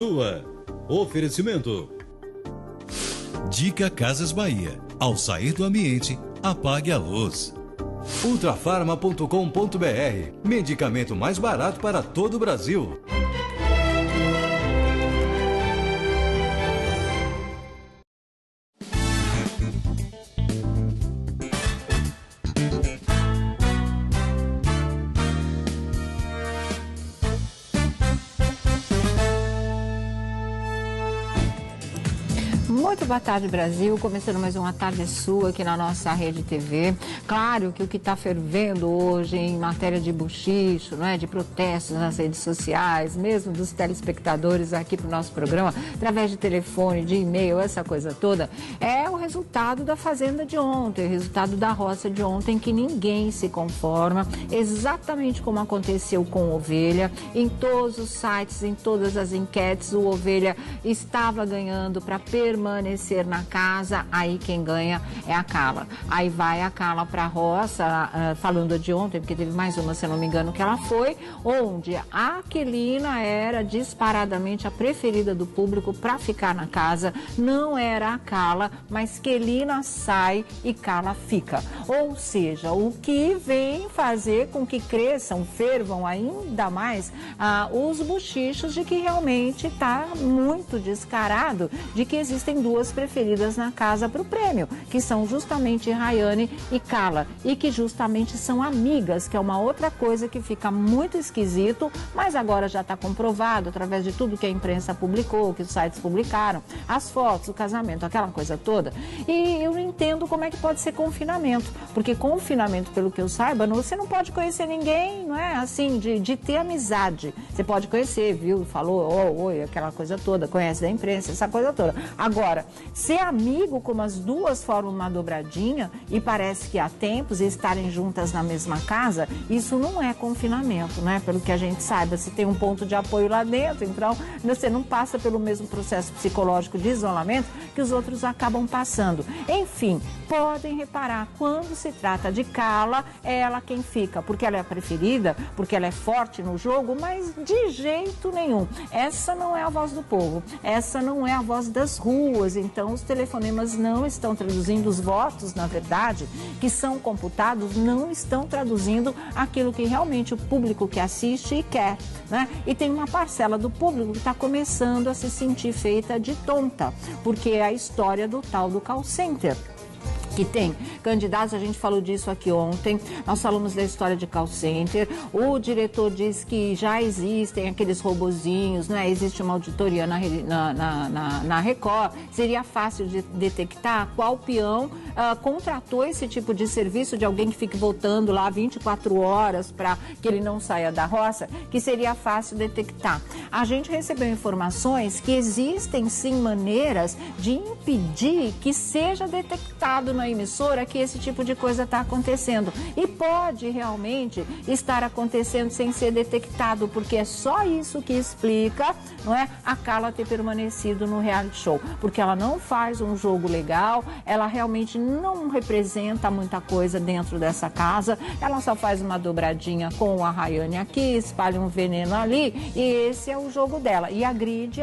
Sua. Oferecimento. Dica Casas Bahia. Ao sair do ambiente, apague a luz. Ultrafarma.com.br. Medicamento mais barato para todo o Brasil. Muito boa tarde, Brasil. Começando mais uma tarde sua aqui na nossa Rede TV. Claro que o que está fervendo hoje em matéria de buchicho, não é? De protestos nas redes sociais, mesmo dos telespectadores aqui para o nosso programa, através de telefone, de e-mail, essa coisa toda, é o resultado da fazenda de ontem, o resultado da roça de ontem, que ninguém se conforma, exatamente como aconteceu com o Ovelha. Em todos os sites, em todas as enquetes, o Ovelha estava ganhando para permanecer na casa, aí quem ganha é a Carla. Aí vai a Carla para a roça, falando de ontem, porque teve mais uma, se eu não me engano, que ela foi, onde a Aquilina era disparadamente a preferida do público para ficar na casa. Não era a Carla, mas Quelina sai e Carla fica. Ou seja, o que vem fazer com que cresçam, fervam ainda mais os buchichos de que realmente está muito descarado de que existem duas preferidas na casa para o prêmio, que são justamente Rayane e Carla, e que justamente são amigas, que é uma outra coisa que fica muito esquisito, mas agora já está comprovado através de tudo que a imprensa publicou, que os sites publicaram, as fotos, o casamento, aquela coisa toda. E eu não entendo como é que pode ser confinamento, porque confinamento, pelo que eu saiba, você não pode conhecer ninguém, não é assim, de ter amizade. Você pode conhecer, viu, falou, oi, aquela coisa toda, conhece da imprensa, essa coisa toda. Agora, ser amigo, como as duas formam uma dobradinha, e parece que há tempos, e estarem juntas na mesma casa, isso não é confinamento, né? Pelo que a gente saiba, se tem um ponto de apoio lá dentro, então você não passa pelo mesmo processo psicológico de isolamento que os outros acabam passando. Enfim, podem reparar, quando se trata de Carla, é ela quem fica, porque ela é a preferida, porque ela é forte no jogo, mas de jeito nenhum. Essa não é a voz do povo, essa não é a voz das ruas, então os telefonemas não estão traduzindo os votos, na verdade, que são computados, não estão traduzindo aquilo que realmente o público que assiste e quer, né? E tem uma parcela do público que está começando a se sentir feita de tonta, porque é a história do tal do call center. Que tem candidatos, a gente falou disso aqui ontem, nós falamos da história de call center, o diretor diz que já existem aqueles robozinhos, né? Existe uma auditoria na Record, seria fácil de detectar qual peão contratou esse tipo de serviço de alguém que fique voltando lá 24 horas para que ele não saia da roça, que seria fácil detectar. A gente recebeu informações que existem sim maneiras de impedir que seja detectado na emissora que esse tipo de coisa está acontecendo, e pode realmente estar acontecendo sem ser detectado, porque é só isso que explica, não é, a Carla ter permanecido no reality show, porque ela não faz um jogo legal, ela realmente não representa muita coisa dentro dessa casa, ela só faz uma dobradinha com a Rayane aqui, espalha um veneno ali, e esse é o jogo dela, e agride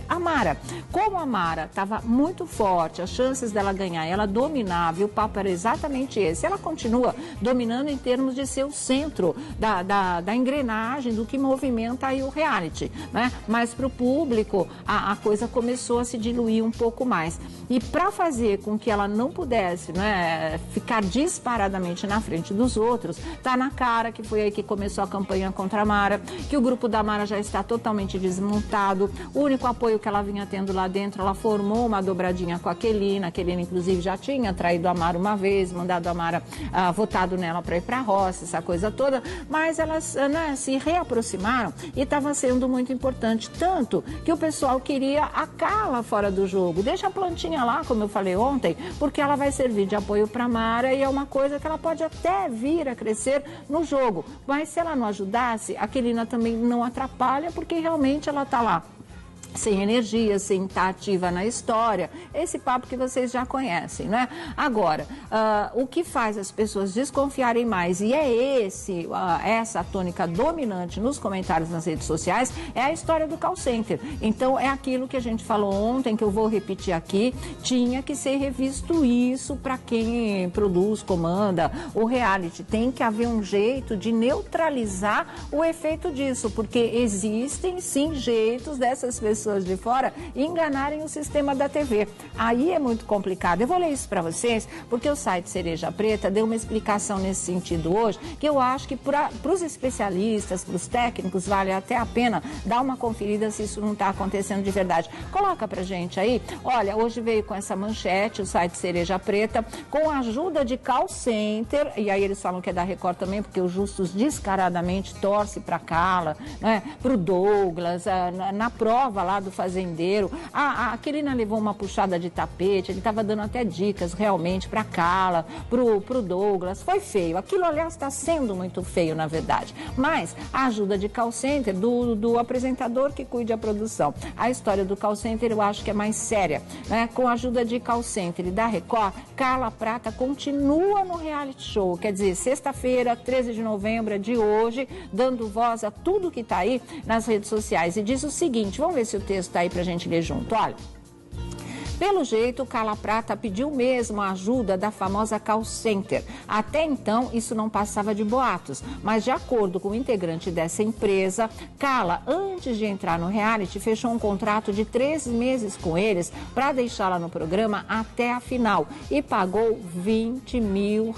a Mara. Como a Mara estava muito forte, as chances dela ganhar, ela dominava, e o papo era exatamente esse. Ela continua dominando em termos de ser o centro da engrenagem do que movimenta aí o reality, né? Mas para o público a coisa começou a se diluir um pouco mais. E para fazer com que ela não pudesse, né, ficar disparadamente na frente dos outros, tá na cara que foi aí que começou a campanha contra a Mara, que o grupo da Mara já está totalmente desmontado. O único apoio que ela vinha tendo lá dentro, ela formou uma dobradinha com a Quelina inclusive já tinha traído a Mara uma vez, mandado a Mara votado nela para ir para a roça, essa coisa toda, mas elas, né, se reaproximaram e estava sendo muito importante, tanto que o pessoal queria a Carla fora do jogo. Deixa a plantinha lá, como eu falei ontem, porque ela vai servir de apoio para a Mara e é uma coisa que ela pode até vir a crescer no jogo, mas se ela não ajudasse, a Quelina também não atrapalha, porque realmente ela está lá sem energia, sem estar ativa na história, esse papo que vocês já conhecem, né? Agora, o que faz as pessoas desconfiarem mais, e é essa a tônica dominante nos comentários nas redes sociais, é a história do call center. Então, é aquilo que a gente falou ontem, que eu vou repetir aqui, tinha que ser revisto isso para quem produz, comanda o reality. Tem que haver um jeito de neutralizar o efeito disso, porque existem, sim, jeitos dessas pessoas de fora enganarem o sistema da TV. Aí é muito complicado. Eu vou ler isso para vocês, porque o site Cereja Preta deu uma explicação nesse sentido hoje, que eu acho que para os especialistas, para os técnicos, vale até a pena dar uma conferida se isso não está acontecendo de verdade. Coloca pra gente aí. Olha, hoje veio com essa manchete, o site Cereja Preta, com a ajuda de call center, e aí eles falam que é da Record também, porque o Justus descaradamente torce para Carla, né, para o Douglas, na prova lá do fazendeiro, a Aquilina levou uma puxada de tapete, ele estava dando até dicas realmente para Carla, pro Douglas, foi feio, aquilo aliás está sendo muito feio na verdade, mas a ajuda de call center do apresentador que cuide a produção, a história do call center eu acho que é mais séria, né? Com a ajuda de call center e da Record, Carla Prata continua no reality show, quer dizer, sexta-feira, 13 de novembro de hoje, dando voz a tudo que está aí nas redes sociais, e diz o seguinte, vamos ver se o texto está aí para a gente ler junto, olha. Pelo jeito, Carla Prata pediu mesmo a ajuda da famosa call center. Até então, isso não passava de boatos, mas de acordo com o integrante dessa empresa, Carla, antes de entrar no reality, fechou um contrato de 3 meses com eles para deixá-la no programa até a final e pagou R$20 mil.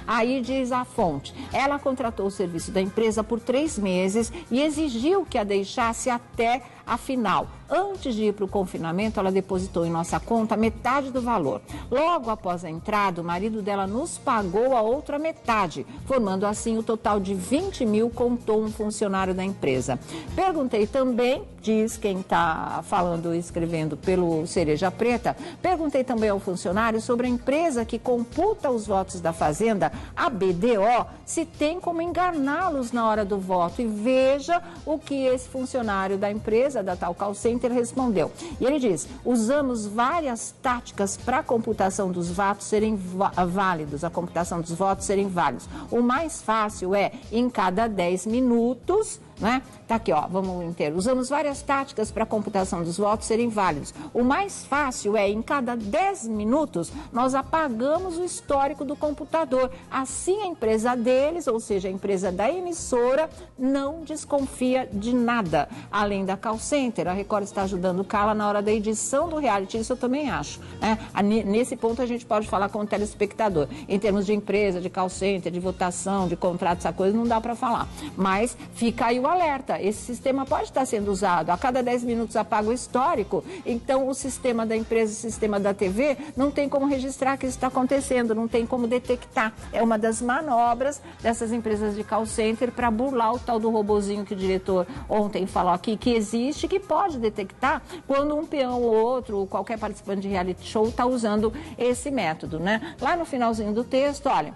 Aí diz a fonte, ela contratou o serviço da empresa por 3 meses e exigiu que a deixasse até a final. Antes de ir para o confinamento, ela depositou em nossa conta metade do valor. Logo após a entrada, o marido dela nos pagou a outra metade, formando assim o total de 20 mil, contou um funcionário da empresa. Perguntei também, diz quem está falando e escrevendo pelo Cereja Preta, perguntei também ao funcionário sobre a empresa que computa os votos da Fazenda, a BDO, se tem como enganá-los na hora do voto. E veja o que esse funcionário da empresa, da tal call center, respondeu. E ele diz, usamos várias táticas para a computação dos votos serem válidos, a computação dos votos serem válidos. O mais fácil é, em cada 10 minutos, né? Tá aqui, ó, vamos inteiro. Usamos várias táticas para a computação dos votos serem válidos. O mais fácil é, em cada 10 minutos, nós apagamos o histórico do computador. Assim, a empresa deles, ou seja, a empresa da emissora, não desconfia de nada. Além da call center, a Record está ajudando Carla na hora da edição do reality, isso eu também acho, né? Nesse ponto, a gente pode falar com o telespectador. Em termos de empresa, de call center, de votação, de contrato, essa coisa, não dá para falar. Mas fica aí o alerta, esse sistema pode estar sendo usado, a cada 10 minutos apaga o histórico, então o sistema da empresa, o sistema da TV, não tem como registrar que isso está acontecendo, não tem como detectar. É uma das manobras dessas empresas de call center para burlar o tal do robozinho que o diretor ontem falou aqui, que existe, que pode detectar quando um peão ou outro, qualquer participante de reality show está usando esse método, né? Lá no finalzinho do texto, olha,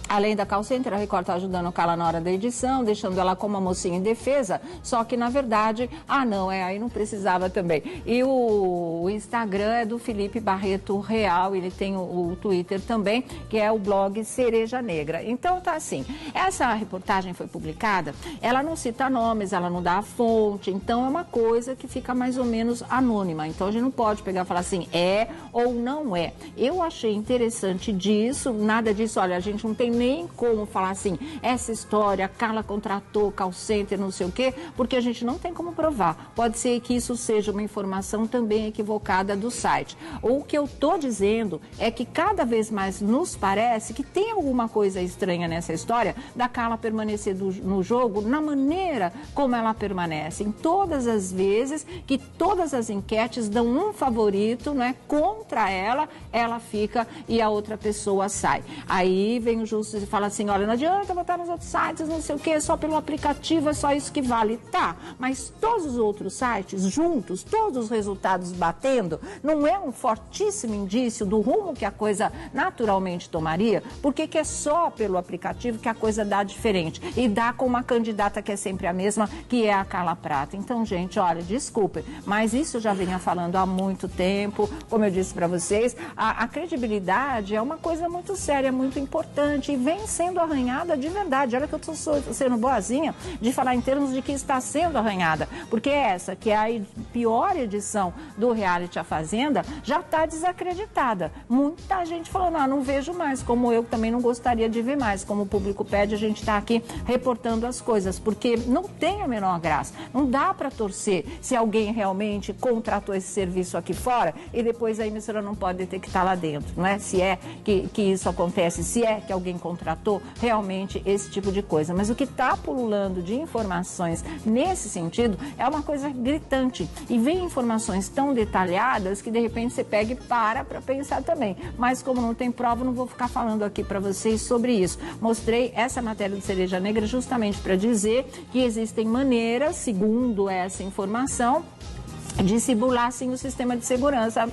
além da call center, a Record está ajudando a Carla na hora da edição, deixando ela como uma mocinha indefesa, só que na verdade, aí não precisava também. E o Instagram é do Felipe Barreto Real, ele tem o Twitter também, que é o blog Cereja Negra. Então tá assim, essa reportagem foi publicada, ela não cita nomes, ela não dá a fonte, então é uma coisa que fica mais ou menos anônima, então a gente não pode pegar e falar assim, é ou não é. Eu achei interessante disso, nada disso, olha, a gente não tem nem como falar assim, essa história, a Carla contratou call center, não sei o quê, porque a gente não tem como provar. Pode ser que isso seja uma informação também equivocada do site. O que eu estou dizendo é que cada vez mais nos parece que tem alguma coisa estranha nessa história da Carla permanecer no jogo na maneira como ela permanece. Em todas as vezes que todas as enquetes dão um favorito, né, contra ela, ela fica e a outra pessoa sai. Aí vem o Justus outros e fala assim, olha, não adianta botar nos outros sites, não sei o que, só pelo aplicativo é só isso que vale. Tá, mas todos os outros sites juntos, todos os resultados batendo, não é um fortíssimo indício do rumo que a coisa naturalmente tomaria? Porque que é só pelo aplicativo que a coisa dá diferente e dá com uma candidata que é sempre a mesma, que é a Carla Prata. Então, gente, olha, desculpe, mas isso eu já vinha falando há muito tempo. Como eu disse para vocês, a credibilidade é uma coisa muito séria, muito importante e vem sendo arranhada de verdade. Olha que eu estou sendo boazinha de falar em termos de que está sendo arranhada, porque essa, que é a pior edição do reality A Fazenda, já está desacreditada. Muita gente falando, não vejo mais, como eu também não gostaria de ver mais. Como o público pede, a gente está aqui reportando as coisas, porque não tem a menor graça. Não dá para torcer se alguém realmente contratou esse serviço aqui fora e depois a emissora não pode detectar lá dentro, não é? Se é que isso acontece, se é que alguém contratou realmente esse tipo de coisa. Mas o que está pululando de informações nesse sentido é uma coisa gritante. E vem informações tão detalhadas que de repente você pega e para pensar também. Mas como não tem prova, não vou ficar falando aqui para vocês sobre isso. Mostrei essa matéria do Cereja Negra justamente para dizer que existem maneiras, segundo essa informação, de se burlar, sim, o sistema de segurança.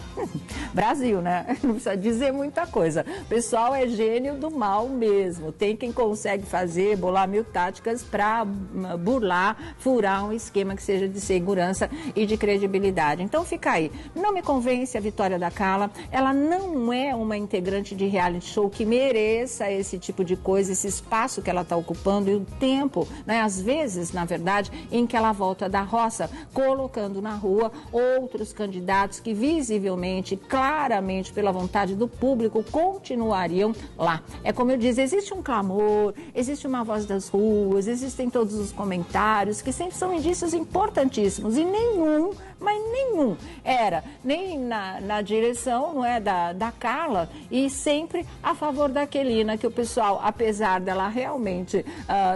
Brasil, né? Não precisa dizer muita coisa. O pessoal é gênio do mal mesmo. Tem quem consegue fazer, bolar mil táticas para burlar, furar um esquema que seja de segurança e de credibilidade. Então fica aí. Não me convence a vitória da Carla. Ela não é uma integrante de reality show que mereça esse tipo de coisa, esse espaço que ela está ocupando e o tempo, né? Às vezes, na verdade, em que ela volta da roça, colocando na rua outros candidatos que visivelmente, claramente, pela vontade do público, continuariam lá. É como eu disse, existe um clamor, existe uma voz das ruas, existem todos os comentários, que sempre são indícios importantíssimos, e nenhum, mas nenhum, era nem na direção, não é, da Carla, e sempre a favor da Quelina, que o pessoal, apesar dela realmente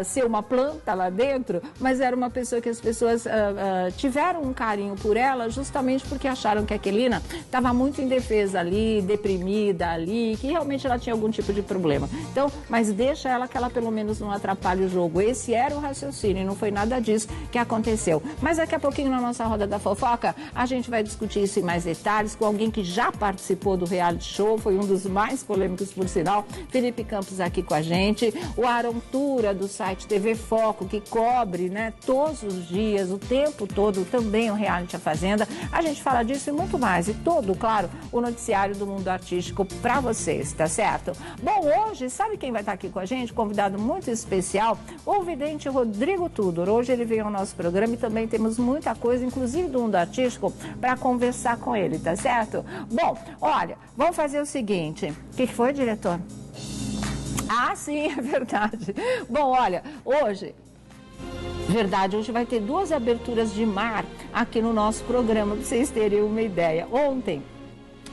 ser uma planta lá dentro, mas era uma pessoa que as pessoas tiveram um carinho por ela, justamente porque acharam que a Quelina estava muito indefesa ali, deprimida ali, que realmente ela tinha algum tipo de problema. Então, mas deixa ela que ela pelo menos não atrapalhe o jogo. Esse era o raciocínio, não foi nada disso que aconteceu. Mas daqui a pouquinho na nossa roda da fofoca, a gente vai discutir isso em mais detalhes com alguém que já participou do reality show, foi um dos mais polêmicos, por sinal, Felipe Campos aqui com a gente, o Aron Tura do site TV Foco, que cobre, né, todos os dias, o tempo todo, também o reality A Fazenda. A gente fala disso e muito mais, e todo, claro, o noticiário do mundo artístico para vocês, tá certo? Bom, hoje, sabe quem vai estar aqui com a gente? Convidado muito especial, o vidente Rodrigo Tudor. Hoje ele veio ao nosso programa e também temos muita coisa, inclusive do mundo artístico, para conversar com ele, tá certo? Bom, olha, vamos fazer o seguinte. O que foi, diretor? Ah, sim, é verdade. Bom, olha, hoje vai ter 2 aberturas de mar aqui no nosso programa, para vocês terem uma ideia. Ontem,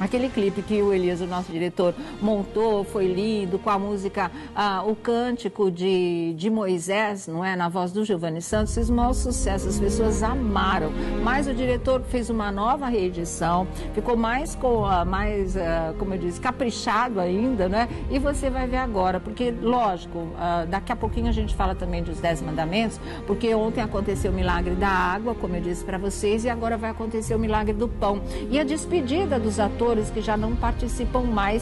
aquele clipe que o Elias, o nosso diretor, montou, foi lindo, com a música, o Cântico de Moisés, não é? Na voz do Giovanni Santos, fez o maior sucesso, as pessoas amaram. Mas o diretor fez uma nova reedição, ficou mais, como eu disse, caprichado ainda, né? E você vai ver agora, porque, lógico, daqui a pouquinho a gente fala também dos 10 mandamentos, porque ontem aconteceu o milagre da água, como eu disse para vocês, e agora vai acontecer o milagre do pão. E a despedida dos atores que já não participam mais